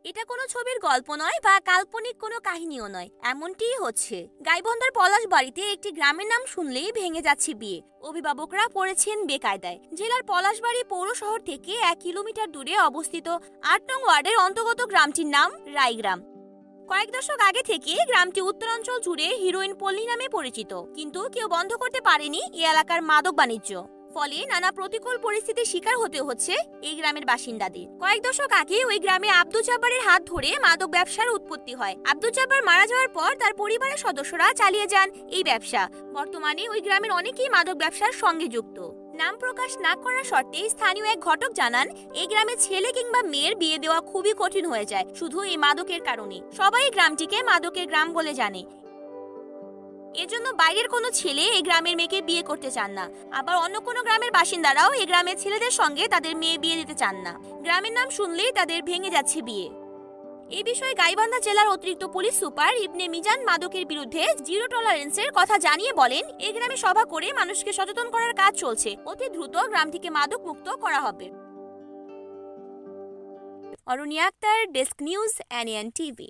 এটা কোনো ছবির গল্প নয় বা কাল্পনিক কোনো কাহিনীও নয়, এমনটিই হচ্ছে। গাইবান্ধার পলাশবাড়িতে একটি গ্রামের নাম শুনলেই ভেঙে যাচ্ছে বিয়ে। অভিভাবকরা পড়েছেন বেকায়দায়। জেলার পলাশবাড়ি পৌর শহর থেকে 1 কিলোমিটার দূরে অবস্থিত 8 নং ওয়ার্ডের অন্তর্গত গ্রামটির নাম রায়গ্রাম। কয়েক দশক আগে থেকে গ্রামটি উত্তরাঞ্চল জুড়ে হিরোইন পল্লী নামে পরিচিত, কিন্তু কেউ বন্ধ করতে পারেনি এই এলাকার মাদক বাণিজ্য। ফলে নানা প্রতিকূল পরিস্থিতির শিকার হতে হচ্ছে এই গ্রামের বাসিন্দাদের। কয়েক দশক আগে ওই গ্রামে আব্দুল জব্বারের হাত ধরে মাদক ব্যবসার উৎপত্তি হয়। আব্দুল জব্বার মারা যাওয়ার পর তার পরিবারের সদস্যরা চালিয়ে যান এই ব্যবসা। বর্তমানে ওই গ্রামের অনেকেই মাদক ব্যবসার সঙ্গে যুক্ত। নাম প্রকাশ না করার শর্তে স্থানীয় এক ঘটক জানান, এই গ্রামে ছেলে কিংবা মেয়ের বিয়ে দেওয়া খুবই কঠিন হয়ে যায় শুধু এই মাদকের কারণে। সবাই গ্রামটিকে মাদকের গ্রাম বলে জানে। এজন্য বাইরের কোনো ছেলে এই গ্রামের মেয়েকে বিয়ে করতে চান না। আবার অন্য কোনো গ্রামের বাসিন্দারাও এই গ্রামের ছেলেদের সঙ্গে তাদের মেয়ে বিয়ে দিতে চান না। গ্রামের নাম শুনলেই তাদের ভেঙে যাচ্ছে বিয়ে। এই বিষয়ে গাইবান্ধা জেলার অতিরিক্ত পুলিশ সুপার ইবনে মিজান মাদকের বিরুদ্ধে জিরো টলারেন্সের কথা জানিয়ে বলেন, এই গ্রামে সভা করে মানুষকে সচেতন করার কাজ চলছে। অতি দ্রুত গ্রামটিকে মাদক মুক্ত করা হবে। Aruni Akter, desk news, NN TV.